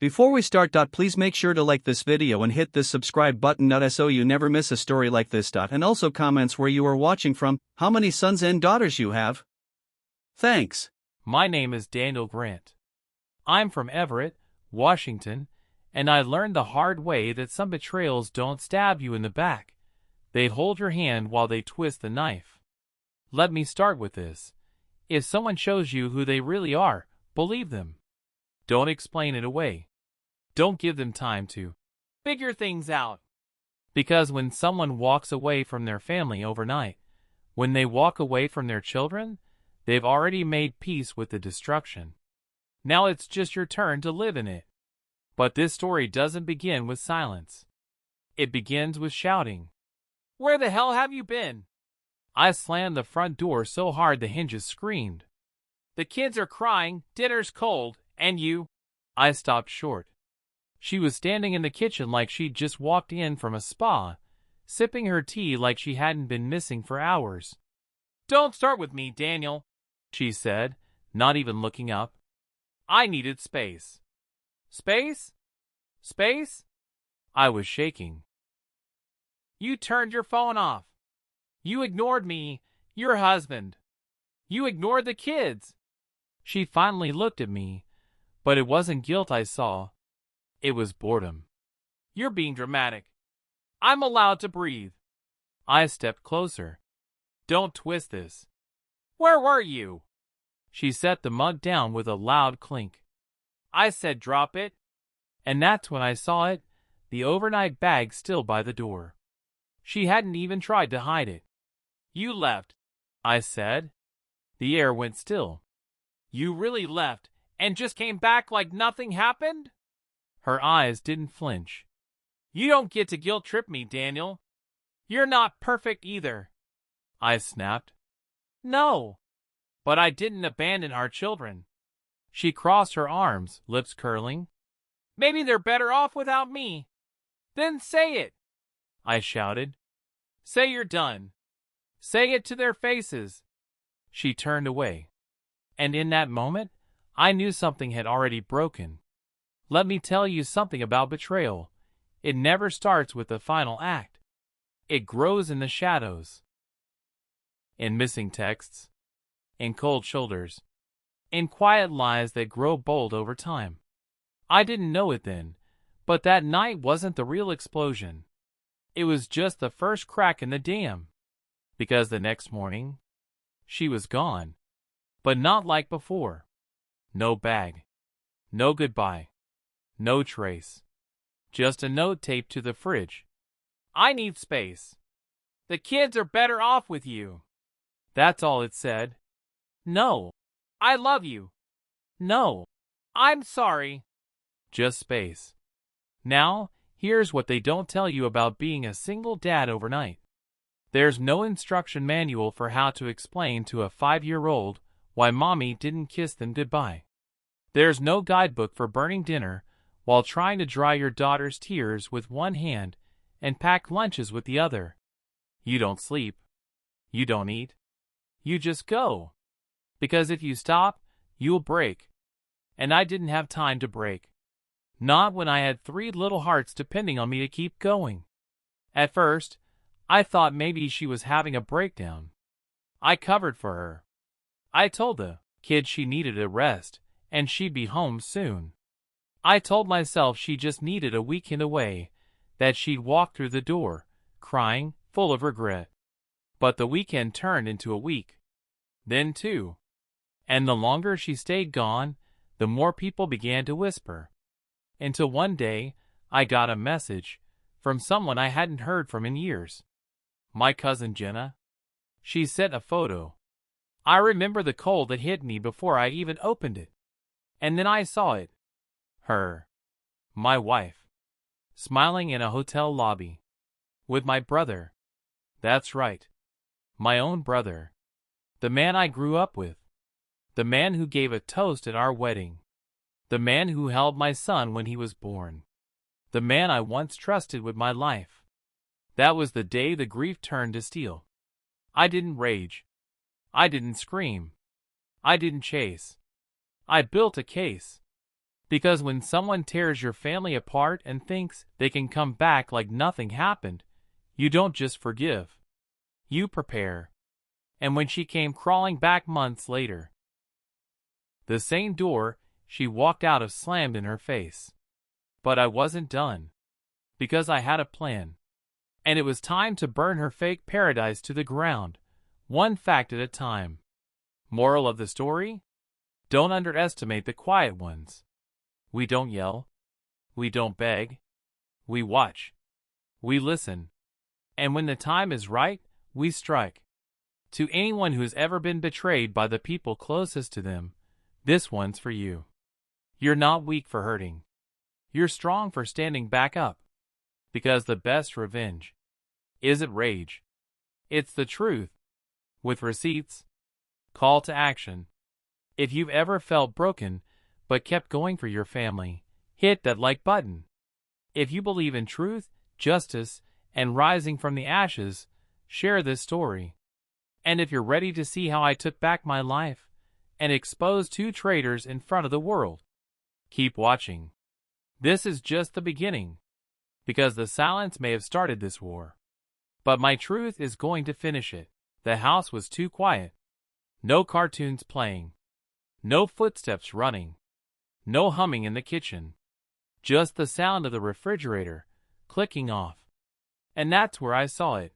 Before we start, please make sure to like this video and hit this subscribe button so you never miss a story like this. And also comments where you are watching from, how many sons and daughters you have. Thanks. My name is Daniel Grant. I'm from Everett, Washington, and I learned the hard way that some betrayals don't stab you in the back. They hold your hand while they twist the knife. Let me start with this. If someone shows you who they really are, believe them. Don't explain it away. Don't give them time to figure things out. Because when someone walks away from their family overnight, when they walk away from their children, they've already made peace with the destruction. Now it's just your turn to live in it. But this story doesn't begin with silence. It begins with shouting. Where the hell have you been? I slammed the front door so hard the hinges screamed. The kids are crying, dinner's cold, and you. I stopped short. She was standing in the kitchen like she'd just walked in from a spa, sipping her tea like she hadn't been missing for hours. Don't start with me, Daniel, she said, not even looking up. I needed space. Space? Space? I was shaking. You turned your phone off. You ignored me, your husband. You ignored the kids. She finally looked at me, but it wasn't guilt I saw. It was boredom. You're being dramatic. I'm allowed to breathe. I stepped closer. Don't twist this. Where were you? She set the mug down with a loud clink. I said drop it. And that's when I saw it, the overnight bag still by the door. She hadn't even tried to hide it. You left, I said. The air went still. You really left, and just came back like nothing happened? Her eyes didn't flinch. You don't get to guilt trip me, Daniel. You're not perfect either. I snapped. No. But I didn't abandon our children. She crossed her arms, lips curling. Maybe they're better off without me. Then say it, I shouted. Say you're done. Say it to their faces. She turned away. And in that moment, I knew something had already broken. Let me tell you something about betrayal. It never starts with the final act. It grows in the shadows. In missing texts. In cold shoulders. In quiet lies that grow bold over time. I didn't know it then, but that night wasn't the real explosion. It was just the first crack in the dam. Because the next morning, she was gone. But not like before. No bag. No goodbye. No trace. Just a note taped to the fridge. I need space. The kids are better off with you. That's all it said. No. I love you. No. I'm sorry. Just space. Now, here's what they don't tell you about being a single dad overnight. There's no instruction manual for how to explain to a 5-year-old why mommy didn't kiss them goodbye. There's no guidebook for burning dinner while trying to dry your daughter's tears with one hand and pack lunches with the other. You don't sleep. You don't eat. You just go. Because if you stop, you'll break. And I didn't have time to break. Not when I had 3 little hearts depending on me to keep going. At first, I thought maybe she was having a breakdown. I covered for her. I told the kid she needed a rest, and she'd be home soon. I told myself she just needed a weekend away, that she'd walk through the door, crying, full of regret. But the weekend turned into a week. Then 2. And the longer she stayed gone, the more people began to whisper. Until one day, I got a message from someone I hadn't heard from in years. My cousin Jenna. She sent a photo. I remember the cold that hit me before I even opened it. And then I saw it. Her. My wife. Smiling in a hotel lobby. With my brother. That's right. My own brother. The man I grew up with. The man who gave a toast at our wedding. The man who held my son when he was born. The man I once trusted with my life. That was the day the grief turned to steel. I didn't rage. I didn't scream. I didn't chase. I built a case. Because when someone tears your family apart and thinks they can come back like nothing happened, you don't just forgive. You prepare. And when she came crawling back months later, the same door she walked out of slammed in her face. But I wasn't done. Because I had a plan. And it was time to burn her fake paradise to the ground, one fact at a time. Moral of the story? Don't underestimate the quiet ones. We don't yell. We don't beg. We watch. We listen. And when the time is right, we strike. To anyone who's ever been betrayed by the people closest to them, this one's for you. You're not weak for hurting. You're strong for standing back up. Because the best revenge isn't rage. It's the truth. With receipts. Call to action. If you've ever felt broken, but kept going for your family, hit that like button. If you believe in truth, justice, and rising from the ashes, share this story. And if you're ready to see how I took back my life and exposed 2 traitors in front of the world, keep watching. This is just the beginning. Because the silence may have started this war. But my truth is going to finish it. The house was too quiet. No cartoons playing. No footsteps running. No humming in the kitchen. Just the sound of the refrigerator clicking off. And that's where I saw it.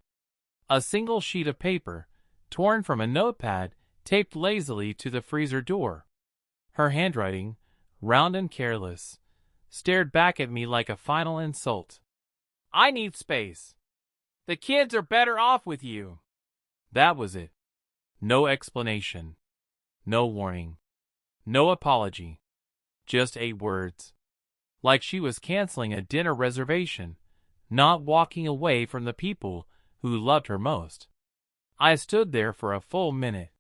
A single sheet of paper, torn from a notepad, taped lazily to the freezer door. Her handwriting, round and careless, stared back at me like a final insult. I need space. The kids are better off with you. That was it. No explanation. No warning. No apology. Just 8 words. Like she was canceling a dinner reservation, not walking away from the people who loved her most. I stood there for a full minute,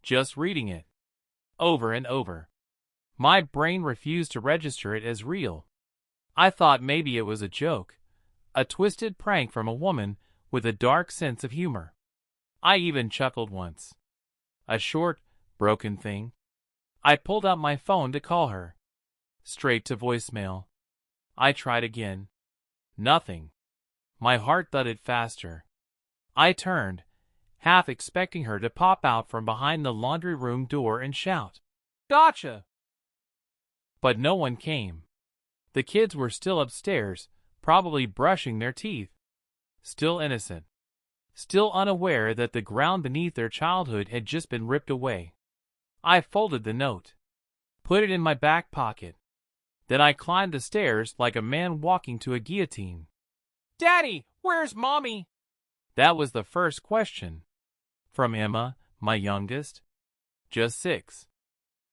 just reading it, over and over. My brain refused to register it as real. I thought maybe it was a joke, a twisted prank from a woman with a dark sense of humor. I even chuckled once. A short, broken thing. I pulled out my phone to call her. Straight to voicemail. I tried again. Nothing. My heart thudded faster. I turned, half expecting her to pop out from behind the laundry room door and shout, "Gotcha!" But no one came. The kids were still upstairs, probably brushing their teeth. Still innocent. Still unaware that the ground beneath their childhood had just been ripped away. I folded the note. Put it in my back pocket. Then I climbed the stairs like a man walking to a guillotine. "Daddy, where's Mommy?" That was the first question. From Emma, my youngest. Just 6.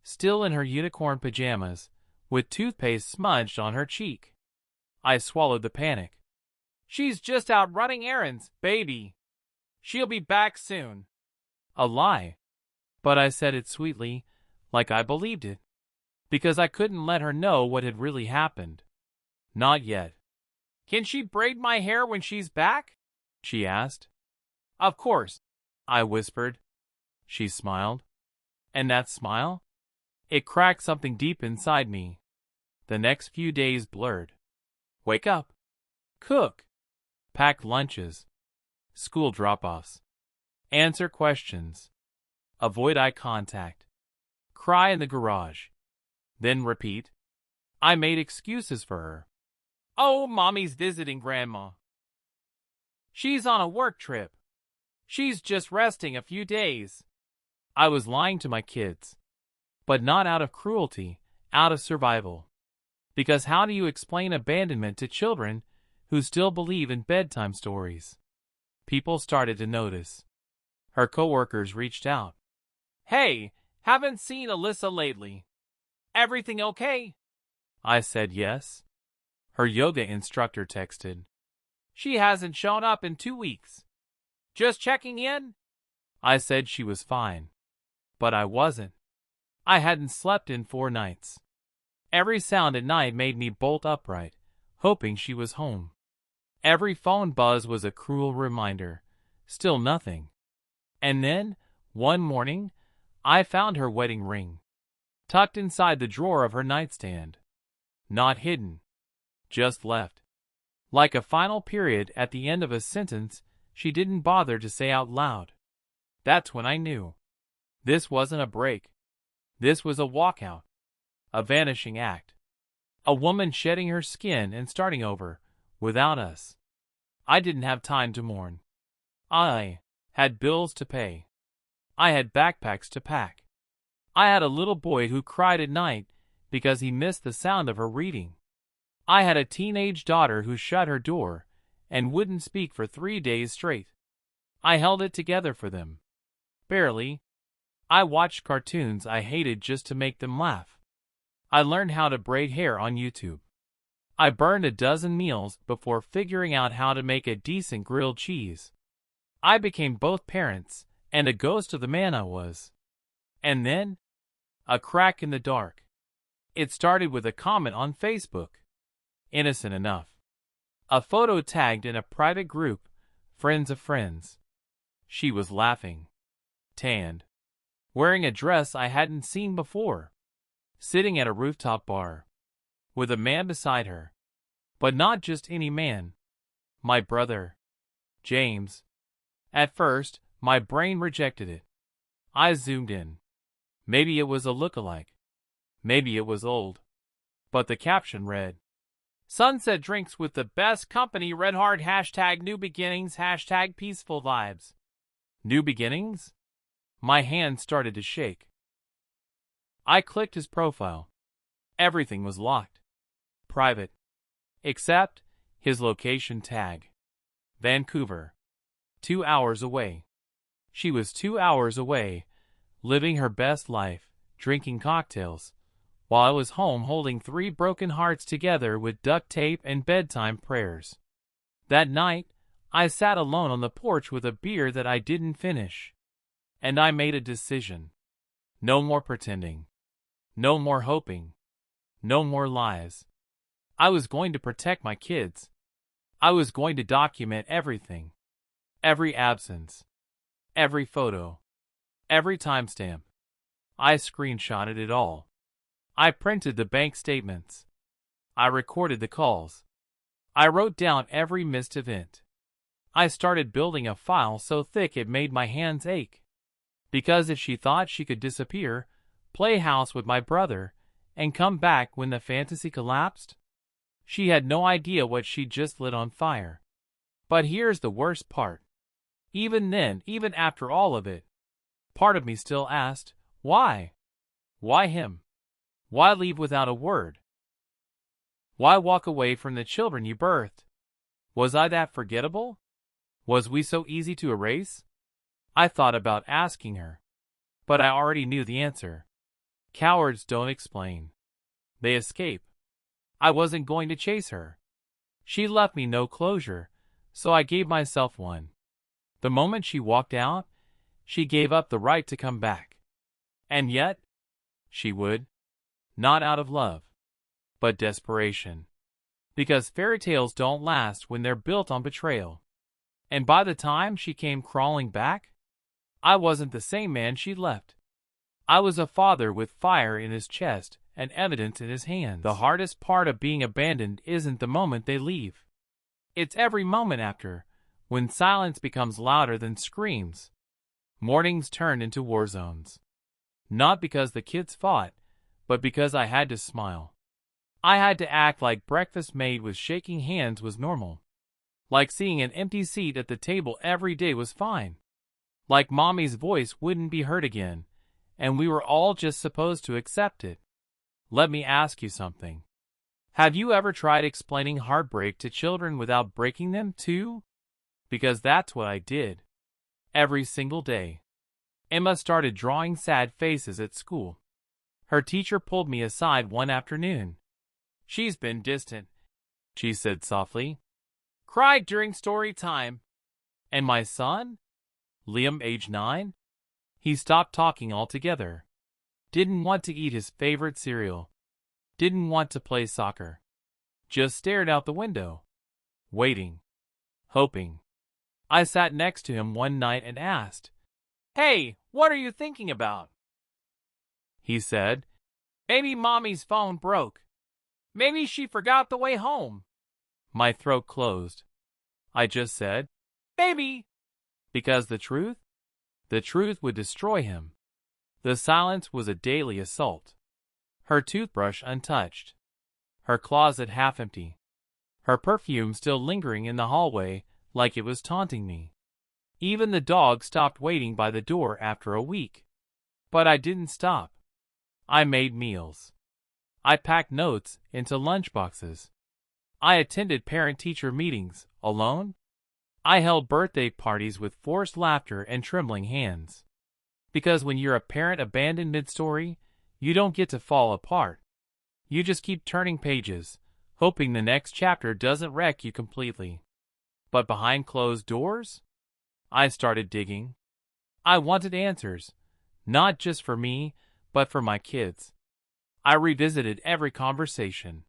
Still in her unicorn pajamas, with toothpaste smudged on her cheek. I swallowed the panic. "She's just out running errands, baby. She'll be back soon." A lie. But I said it sweetly, like I believed it. Because I couldn't let her know what had really happened. Not yet. "Can she braid my hair when she's back?" she asked. "Of course," I whispered. She smiled. And that smile? It cracked something deep inside me. The next few days blurred. Wake up. Cook. Pack lunches. School drop-offs. Answer questions. Avoid eye contact. Cry in the garage. Then repeat. I made excuses for her. "Oh, Mommy's visiting Grandma. She's on a work trip. She's just resting a few days." I was lying to my kids. But not out of cruelty, out of survival. Because how do you explain abandonment to children who still believe in bedtime stories? People started to notice. Her coworkers reached out. "Hey, haven't seen Alyssa lately. Everything okay?" I said yes. Her yoga instructor texted. "She hasn't shown up in 2 weeks. Just checking in?" I said she was fine. But I wasn't. I hadn't slept in 4 nights. Every sound at night made me bolt upright, hoping she was home. Every phone buzz was a cruel reminder. Still nothing. And then, one morning, I found her wedding ring, tucked inside the drawer of her nightstand. Not hidden. Just left. Like a final period at the end of a sentence she didn't bother to say out loud. That's when I knew. This wasn't a break. This was a walkout. A vanishing act. A woman shedding her skin and starting over, without us. I didn't have time to mourn. I had bills to pay. I had backpacks to pack. I had a little boy who cried at night because he missed the sound of her reading. I had a teenage daughter who shut her door and wouldn't speak for 3 days straight. I held it together for them. Barely. I watched cartoons I hated just to make them laugh. I learned how to braid hair on YouTube. I burned a dozen meals before figuring out how to make a decent grilled cheese. I became both parents and a ghost of the man I was. And then, a crack in the dark. It started with a comment on Facebook. Innocent enough. A photo tagged in a private group, friends of friends. She was laughing. Tanned. Wearing a dress I hadn't seen before. Sitting at a rooftop bar. With a man beside her. But not just any man. My brother. James. At first, my brain rejected it. I zoomed in. Maybe it was a look-alike. Maybe it was old. But the caption read, Sunset drinks with the best company, Red Heart, #new beginnings, #peaceful vibes. New beginnings? My hand started to shake. I clicked his profile. Everything was locked. Private. Except his location tag. Vancouver. 2 hours away. She was 2 hours away, living her best life, drinking cocktails, while I was home holding 3 broken hearts together with duct tape and bedtime prayers. That night, I sat alone on the porch with a beer that I didn't finish. And I made a decision. No more pretending. No more hoping. No more lies. I was going to protect my kids. I was going to document everything. Every absence. Every photo. Every timestamp. I screenshotted it all. I printed the bank statements. I recorded the calls. I wrote down every missed event. I started building a file so thick it made my hands ache. Because if she thought she could disappear, play house with my brother, and come back when the fantasy collapsed, she had no idea what she'd just lit on fire. But here's the worst part. Even then, even after all of it, part of me still asked, why? Why him? Why leave without a word? Why walk away from the children you birthed? Was I that forgettable? Was we so easy to erase? I thought about asking her, but I already knew the answer. Cowards don't explain. They escape. I wasn't going to chase her. She left me no closure, so I gave myself one. The moment she walked out, she gave up the right to come back. And yet, she would. Not out of love, but desperation. Because fairy tales don't last when they're built on betrayal. And by the time she came crawling back, I wasn't the same man she'd left. I was a father with fire in his chest and evidence in his hands. The hardest part of being abandoned isn't the moment they leave. It's every moment after, when silence becomes louder than screams. Mornings turned into war zones. Not because the kids fought, but because I had to smile. I had to act like breakfast made with shaking hands was normal. Like seeing an empty seat at the table every day was fine. Like mommy's voice wouldn't be heard again, and we were all just supposed to accept it. Let me ask you something. Have you ever tried explaining heartbreak to children without breaking them too? Because that's what I did. Every single day. Emma started drawing sad faces at school. Her teacher pulled me aside one afternoon. She's been distant, she said softly. Cried during story time. And my son? Liam, age 9? He stopped talking altogether. Didn't want to eat his favorite cereal. Didn't want to play soccer. Just stared out the window. Waiting. Hoping. I sat next to him one night and asked, Hey, what are you thinking about? He said, Maybe mommy's phone broke. Maybe she forgot the way home. My throat closed. I just said, maybe. Because the truth would destroy him. The silence was a daily assault. Her toothbrush untouched. Her closet half empty. Her perfume still lingering in the hallway like it was taunting me. Even the dog stopped waiting by the door after a week. But I didn't stop. I made meals. I packed notes into lunchboxes. I attended parent-teacher meetings alone. I held birthday parties with forced laughter and trembling hands. Because when you're a parent abandoned mid-story, you don't get to fall apart. You just keep turning pages, hoping the next chapter doesn't wreck you completely. But behind closed doors, I started digging. I wanted answers, not just for me, but for my kids. I revisited every conversation,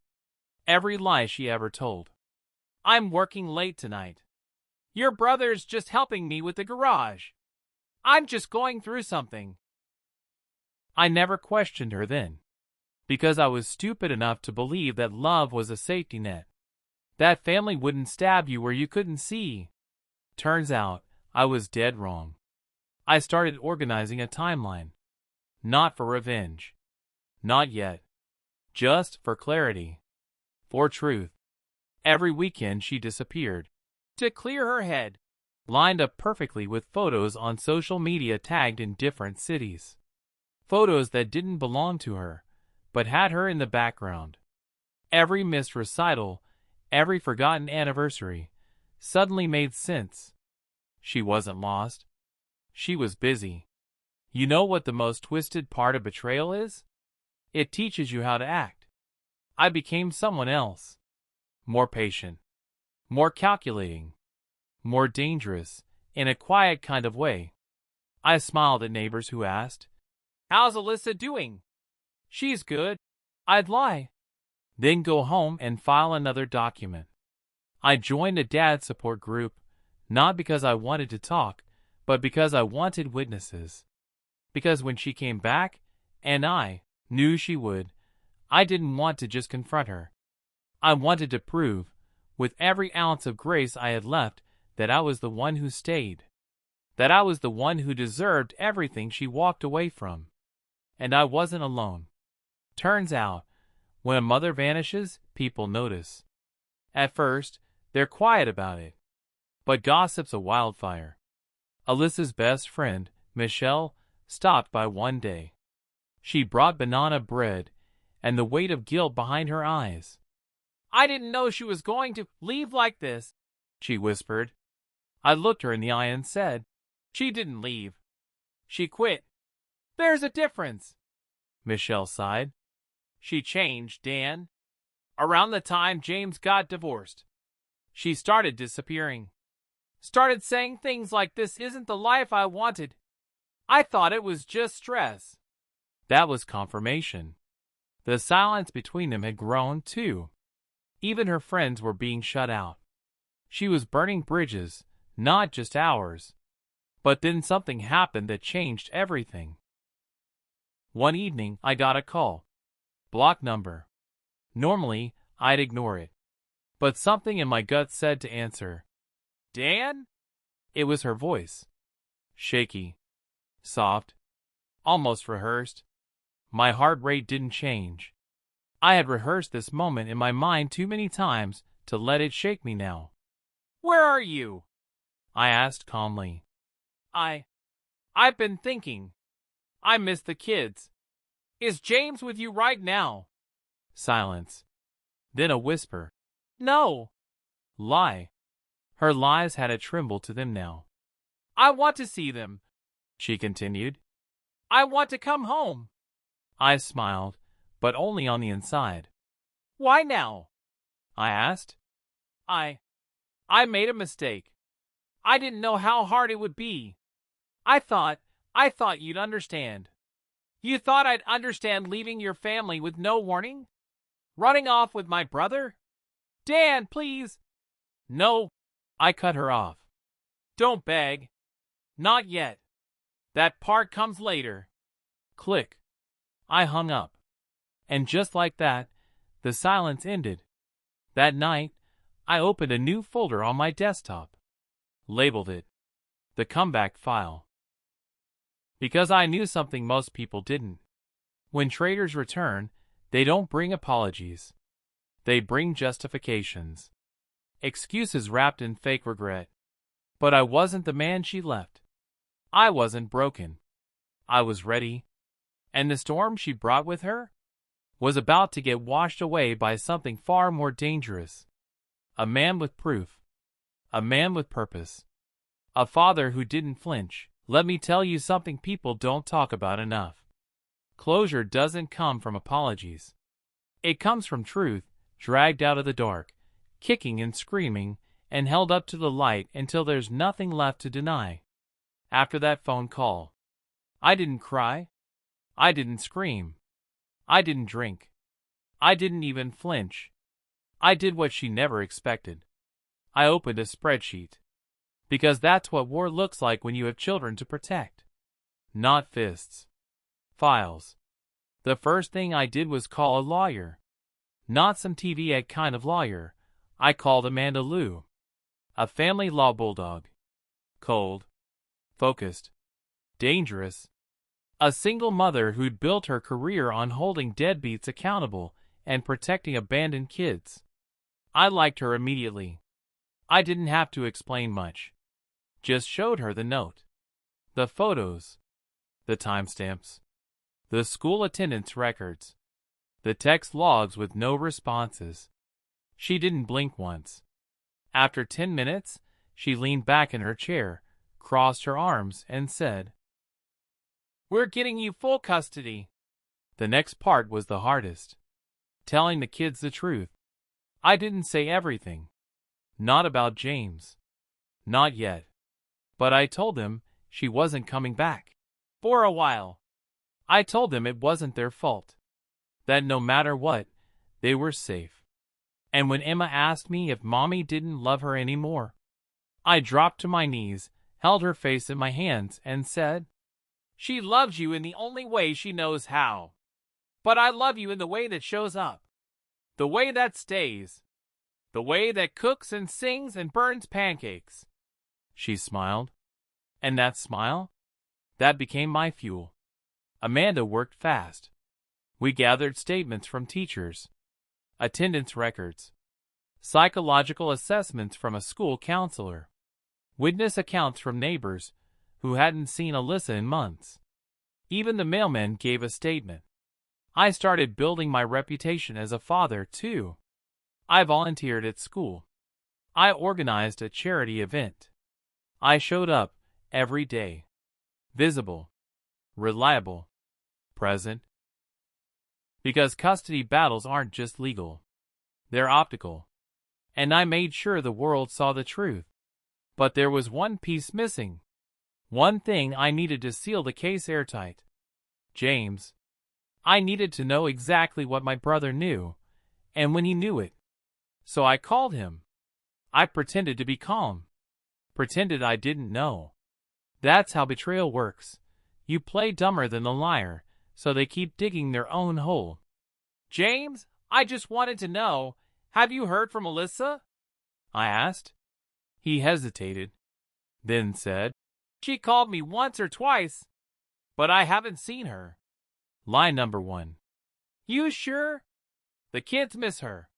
every lie she ever told. I'm working late tonight. Your brother's just helping me with the garage. I'm just going through something. I never questioned her then, because I was stupid enough to believe that love was a safety net. That family wouldn't stab you where you couldn't see. Turns out, I was dead wrong. I started organizing a timeline. Not for revenge. Not yet. Just for clarity. For truth. Every weekend she disappeared. To clear her head. Lined up perfectly with photos on social media tagged in different cities. Photos that didn't belong to her, but had her in the background. Every missed recital, every forgotten anniversary, suddenly made sense. She wasn't lost. She was busy. You know what the most twisted part of betrayal is? It teaches you how to act. I became someone else. More patient. More calculating. More dangerous, in a quiet kind of way. I smiled at neighbors who asked, "How's Alyssa doing?" "She's good." I'd lie. Then go home and file another document. I joined a dad support group, not because I wanted to talk, but because I wanted witnesses. Because when she came back, and I knew she would, I didn't want to just confront her. I wanted to prove, with every ounce of grace I had left, that I was the one who stayed. That I was the one who deserved everything she walked away from. And I wasn't alone. Turns out, when a mother vanishes, people notice. At first, they're quiet about it. But gossip's a wildfire. Alyssa's best friend, Michelle, stopped by one day. She brought banana bread and the weight of guilt behind her eyes. "I didn't know she was going to leave like this," she whispered. I looked her in the eye and said, "She didn't leave. She quit." "There's a difference," Michelle sighed. "She changed, Dan. Around the time James got divorced, she started disappearing. Started saying things like, 'This isn't the life I wanted. I thought it was just stress.'" That was confirmation. The silence between them had grown, too. Even her friends were being shut out. She was burning bridges, not just ours. But then something happened that changed everything. One evening, I got a call. Block number. Normally, I'd ignore it. But something in my gut said to answer. "Dan?" It was her voice. Shaky. Soft. Almost rehearsed. My heart rate didn't change. I had rehearsed this moment in my mind too many times to let it shake me now. "Where are you?" I asked calmly. I've been thinking. I miss the kids. Is James with you right now?" Silence. Then a whisper. "No." Lie. Her lies had a tremble to them now. "I want to see them," she continued. "I want to come home." I smiled, but only on the inside. "Why now?" I asked. I made a mistake. I didn't know how hard it would be. I thought you'd understand. You thought I'd understand leaving your family with no warning? Running off with my brother? Dan, please." "No," I cut her off. "Don't beg. Not yet. That part comes later." Click. I hung up. And just like that, The silence ended. That night, I opened a new folder on my desktop. Labeled it the comeback file. Because I knew something most people didn't. When traitors return, they don't bring apologies. They bring justifications. Excuses wrapped in fake regret. But I wasn't the man she left. I wasn't broken. I was ready. And the storm she brought with her was about to get washed away by something far more dangerous. A man with proof. A man with purpose. A father who didn't flinch. Let me tell you something people don't talk about enough. Closure doesn't come from apologies. It comes from truth, dragged out of the dark, kicking and screaming, and held up to the light until there's nothing left to deny. After that phone call, I didn't cry. I didn't scream. I didn't drink. I didn't even flinch. I did what she never expected. I opened a spreadsheet. Because that's what war looks like when you have children to protect. Not fists. Files. The first thing I did was call a lawyer. Not some TV ad kind of lawyer. I called Amanda Lou. A family law bulldog. Cold. Focused. Dangerous. A single mother who'd built her career on holding deadbeats accountable and protecting abandoned kids. I liked her immediately. I didn't have to explain much. Just showed her the note. The photos. The timestamps. The school attendance records. The text logs with no responses. She didn't blink once. After 10 minutes, she leaned back in her chair, crossed her arms, and said, "We're getting you full custody." The next part was the hardest. Telling the kids the truth. I didn't say everything. Not about James. Not yet. But I told them she wasn't coming back. For a while. I told them it wasn't their fault. That no matter what, they were safe. And when Emma asked me if Mommy didn't love her anymore, I dropped to my knees, held her face in my hands, and said, "She loves you in the only way she knows how. But I love you in the way that shows up. The way that stays. The way that cooks and sings and burns pancakes." She smiled. And that smile? That became my fuel. Amanda worked fast. We gathered statements from teachers, attendance records, psychological assessments from a school counselor, witness accounts from neighbors who hadn't seen Alyssa in months. Even the mailman gave a statement. I started building my reputation as a father, too. I volunteered at school. I organized a charity event. I showed up every day. Visible. Reliable. Present. Because custody battles aren't just legal. They're optical. And I made sure the world saw the truth. But there was one piece missing. One thing I needed to seal the case airtight. James. I needed to know exactly what my brother knew, and when he knew it. So I called him. I pretended to be calm. Pretended I didn't know. That's how betrayal works. You play dumber than the liar, so they keep digging their own hole. "James, I just wanted to know, have you heard from Alyssa?" I asked. He hesitated, then said, "She called me once or twice, but I haven't seen her." Line number 1. "You sure? The kids miss her.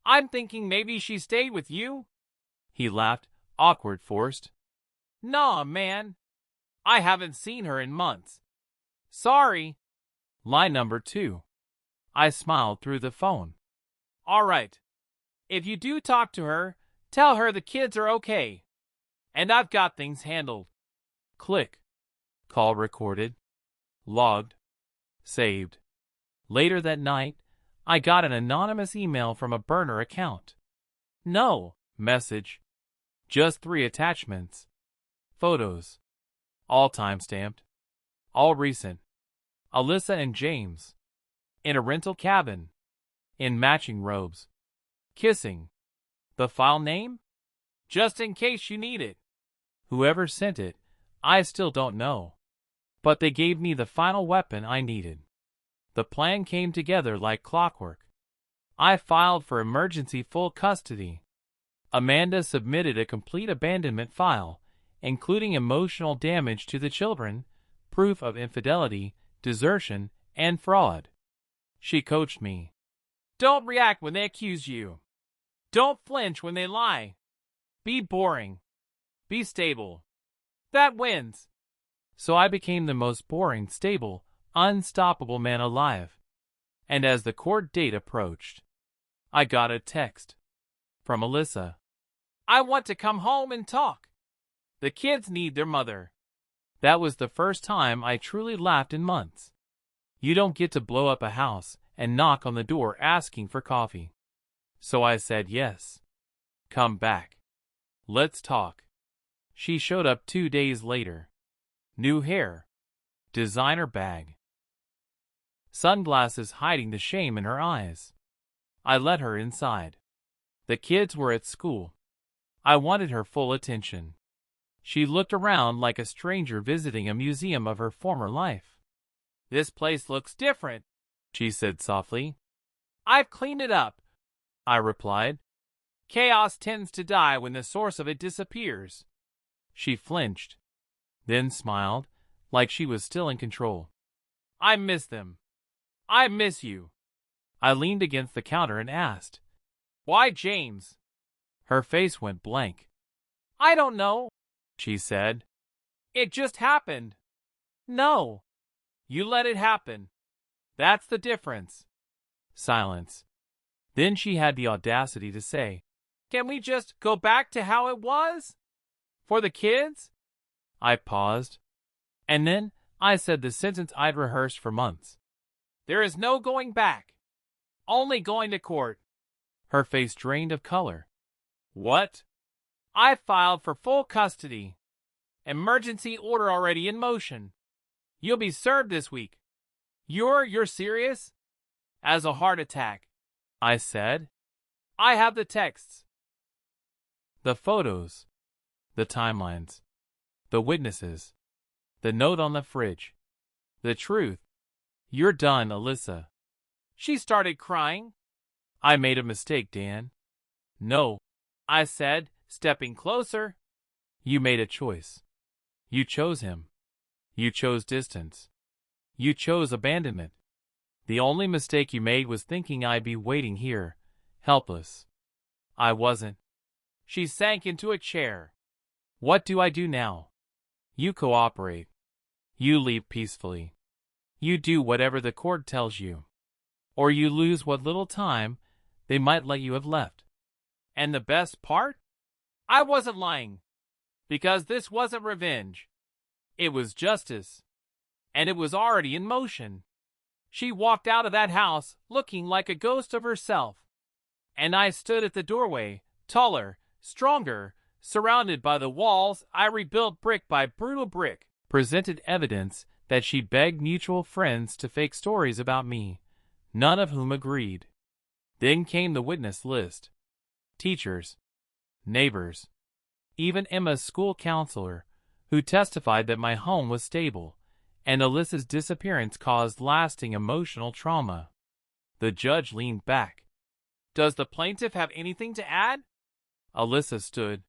I'm thinking maybe she stayed with you." He laughed, awkward, forced. "Nah, man. I haven't seen her in months. Sorry." Line number 2. I smiled through the phone. "All right. If you do talk to her, tell her the kids are okay. And I've got things handled." Click. Call recorded. Logged. Saved. Later that night, I got an anonymous email from a burner account. No message. Just 3 attachments. Photos. All time-stamped. All recent. Alyssa and James. In a rental cabin. In matching robes. Kissing. The file name? Just in case you need it. Whoever sent it, I still don't know. But they gave me the final weapon I needed. The plan came together like clockwork. I filed for emergency full custody. Amanda submitted a complete abandonment file, including emotional damage to the children, proof of infidelity, desertion, and fraud. She coached me. Don't react when they accuse you. Don't flinch when they lie. Be boring. Be stable. That wins. So I became the most boring, stable, unstoppable man alive. And as the court date approached, I got a text from Alyssa. I want to come home and talk. The kids need their mother. That was the first time I truly laughed in months. You don't get to blow up a house and knock on the door asking for coffee. So I said yes. Come back. Let's talk. She showed up 2 days later. New hair. Designer bag. Sunglasses hiding the shame in her eyes. I let her inside. The kids were at school. I wanted her full attention. She looked around like a stranger visiting a museum of her former life. This place looks different, she said softly. I've cleaned it up, I replied. Chaos tends to die when the source of it disappears. She flinched, then smiled, like she was still in control. I miss them. I miss you. I leaned against the counter and asked, Why James? Her face went blank. I don't know, she said. It just happened. No. You let it happen. That's the difference. Silence. Then she had the audacity to say, Can we just go back to how it was? For the kids? I paused. And then I said the sentence I'd rehearsed for months. There is no going back. Only going to court. Her face drained of color. What? I filed for full custody. Emergency order already in motion. You'll be served this week. You're serious? As a heart attack, I said. I have the texts. The photos. The timelines. The witnesses. The note on the fridge. The truth. You're done, Alyssa. She started crying. I made a mistake, Dan. No, I said, stepping closer. You made a choice. You chose him. You chose distance. You chose abandonment. The only mistake you made was thinking I'd be waiting here, helpless. I wasn't. She sank into a chair. What do I do now? You cooperate. You leave peacefully. You do whatever the court tells you. Or you lose what little time they might let you have left. And the best part? I wasn't lying. Because this wasn't revenge. It was justice. And it was already in motion. She walked out of that house looking like a ghost of herself. And I stood at the doorway, taller, stronger, surrounded by the walls I rebuilt brick by brutal brick, presented evidence that she begged mutual friends to fake stories about me, none of whom agreed. Then came the witness list. Teachers, neighbors, even Emma's school counselor, who testified that my home was stable, and Alyssa's disappearance caused lasting emotional trauma. The judge leaned back. Does the plaintiff have anything to add? Alyssa stood,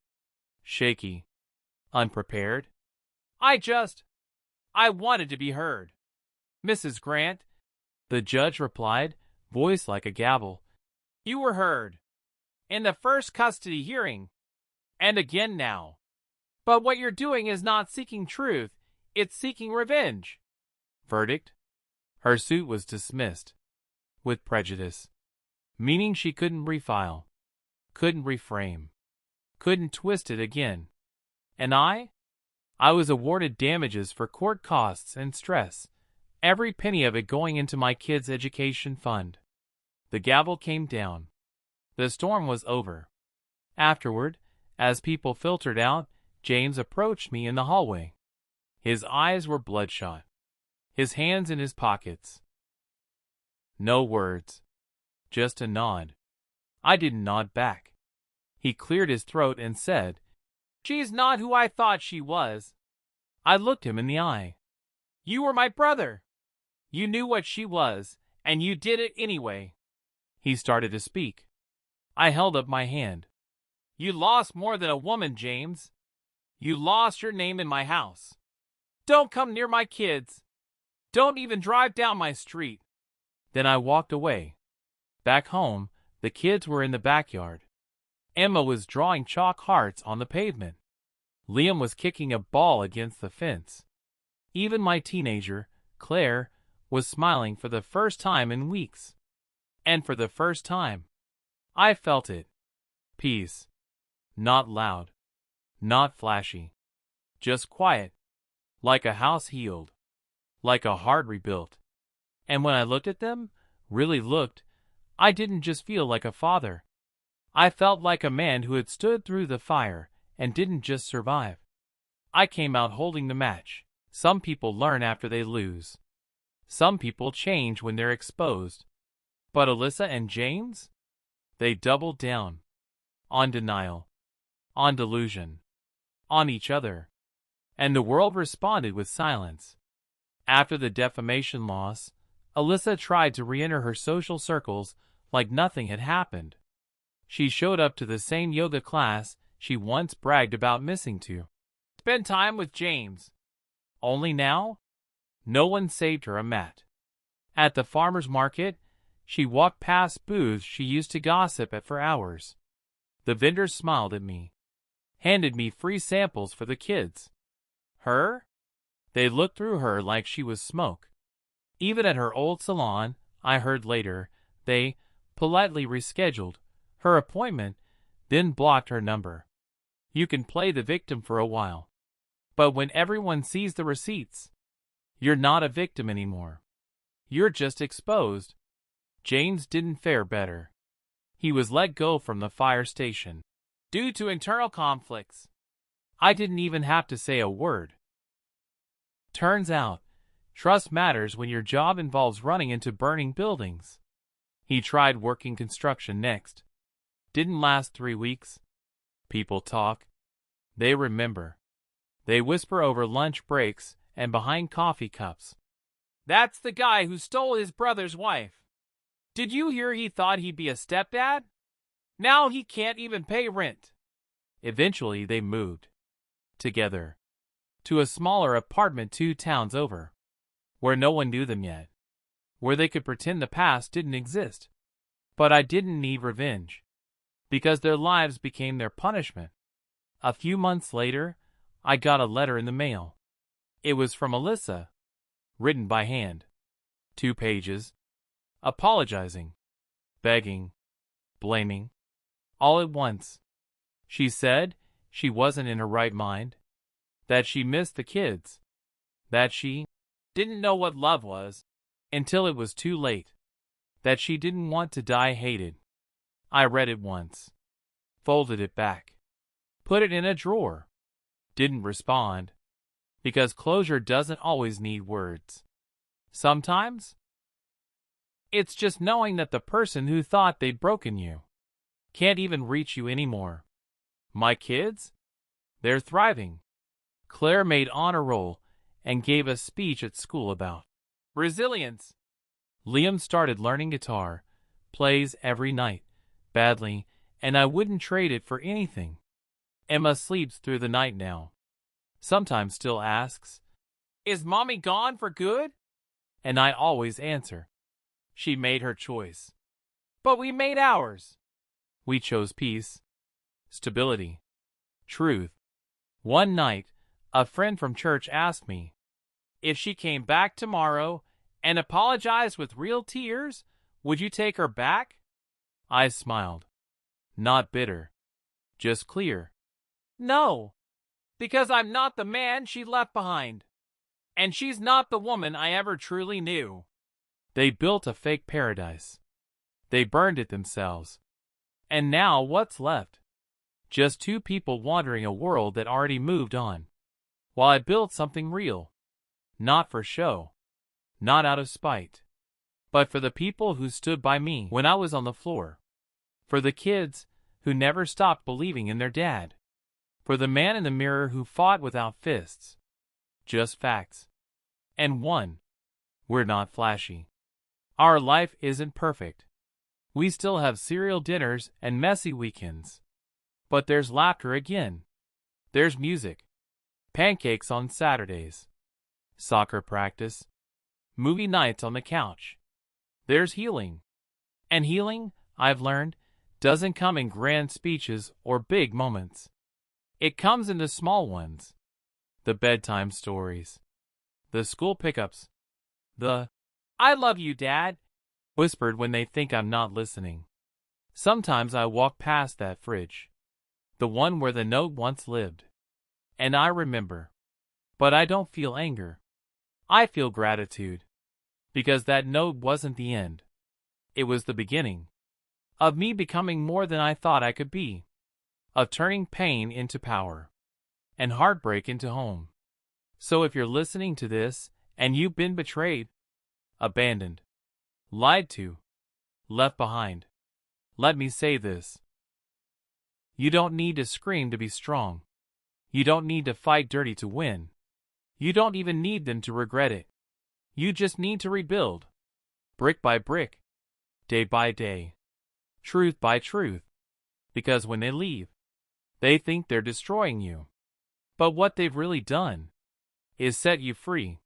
shaky, unprepared. I wanted to be heard. Mrs. Grant, the judge replied, voice like a gavel. You were heard. In the first custody hearing. And again now. But what you're doing is not seeking truth, it's seeking revenge. Verdict? Her suit was dismissed. With prejudice. Meaning she couldn't refile. Couldn't reframe. Couldn't twist it again. And I was awarded damages for court costs and stress, every penny of it going into my kids' education fund. The gavel came down. The storm was over. Afterward, as people filtered out, James approached me in the hallway. His eyes were bloodshot. His hands in his pockets. No words. Just a nod. I didn't nod back. He cleared his throat and said, She's not who I thought she was. I looked him in the eye. You were my brother. You knew what she was, and you did it anyway. He started to speak. I held up my hand. You lost more than a woman, James. You lost your name in my house. Don't come near my kids. Don't even drive down my street. Then I walked away. Back home, the kids were in the backyard. Emma was drawing chalk hearts on the pavement. Liam was kicking a ball against the fence. Even my teenager, Claire, was smiling for the first time in weeks. And for the first time, I felt it. Peace. Not loud. Not flashy. Just quiet. Like a house healed. Like a heart rebuilt. And when I looked at them, really looked, I didn't just feel like a father. I felt like a man who had stood through the fire and didn't just survive. I came out holding the match. Some people learn after they lose. Some people change when they're exposed. But Alyssa and James? They doubled down. On denial. On delusion. On each other. And the world responded with silence. After the defamation loss, Alyssa tried to re-enter her social circles like nothing had happened. She showed up to the same yoga class she once bragged about missing to. Spend time with James. Only now, no one saved her a mat. At the farmer's market, she walked past booths she used to gossip at for hours. The vendors smiled at me, handed me free samples for the kids. Her? They looked through her like she was smoke. Even at her old salon, I heard later, they politely rescheduled her appointment, then blocked her number. You can play the victim for a while. But when everyone sees the receipts, you're not a victim anymore. You're just exposed. James didn't fare better. He was let go from the fire station due to internal conflicts. I didn't even have to say a word. Turns out, trust matters when your job involves running into burning buildings. He tried working construction next. Didn't last 3 weeks. People talk. They remember. They whisper over lunch breaks and behind coffee cups. That's the guy who stole his brother's wife. Did you hear he thought he'd be a stepdad? Now he can't even pay rent. Eventually they moved. Together. To a smaller apartment 2 towns over. Where no one knew them yet. Where they could pretend the past didn't exist. But I didn't need revenge. Because their lives became their punishment. A few months later, I got a letter in the mail. It was from Alyssa. Written by hand. 2 pages. Apologizing. Begging. Blaming. All at once. She said she wasn't in her right mind. That she missed the kids. That she didn't know what love was until it was too late. That she didn't want to die hated. I read it once. Folded it back. Put it in a drawer. Didn't respond. Because closure doesn't always need words. Sometimes, it's just knowing that the person who thought they'd broken you can't even reach you anymore. My kids? They're thriving. Claire made honor roll and gave a speech at school about resilience. Liam started learning guitar, plays every night, badly, and I wouldn't trade it for anything. Emma sleeps through the night now. Sometimes still asks, "Is Mommy gone for good?" And I always answer, "She made her choice. But we made ours." We chose peace, stability, truth. One night, a friend from church asked me, if she came back tomorrow and apologized with real tears, would you take her back? I smiled. Not bitter. Just clear. No, because I'm not the man she left behind. And she's not the woman I ever truly knew. They built a fake paradise. They burned it themselves. And now what's left? Just 2 people wandering a world that already moved on. While I built something real. Not for show. Not out of spite. But for the people who stood by me when I was on the floor. For the kids who never stopped believing in their dad. For the man in the mirror who fought without fists. Just facts. And one. We're not flashy. Our life isn't perfect. We still have cereal dinners and messy weekends. But there's laughter again. There's music. Pancakes on Saturdays. Soccer practice. Movie nights on the couch. There's healing. And healing, I've learned, doesn't come in grand speeches or big moments. It comes in the small ones. The bedtime stories. The school pickups. The, "I love you, Dad," whispered when they think I'm not listening. Sometimes I walk past that fridge. The one where the note once lived. And I remember. But I don't feel anger. I feel gratitude. Because that note wasn't the end. It was the beginning. Of me becoming more than I thought I could be. Of turning pain into power. And heartbreak into home. So if you're listening to this, and you've been betrayed, abandoned, lied to, left behind, let me say this. You don't need to scream to be strong. You don't need to fight dirty to win. You don't even need them to regret it. You just need to rebuild. Brick by brick. Day by day. Truth by truth. Because when they leave, they think they're destroying you. But what they've really done is set you free.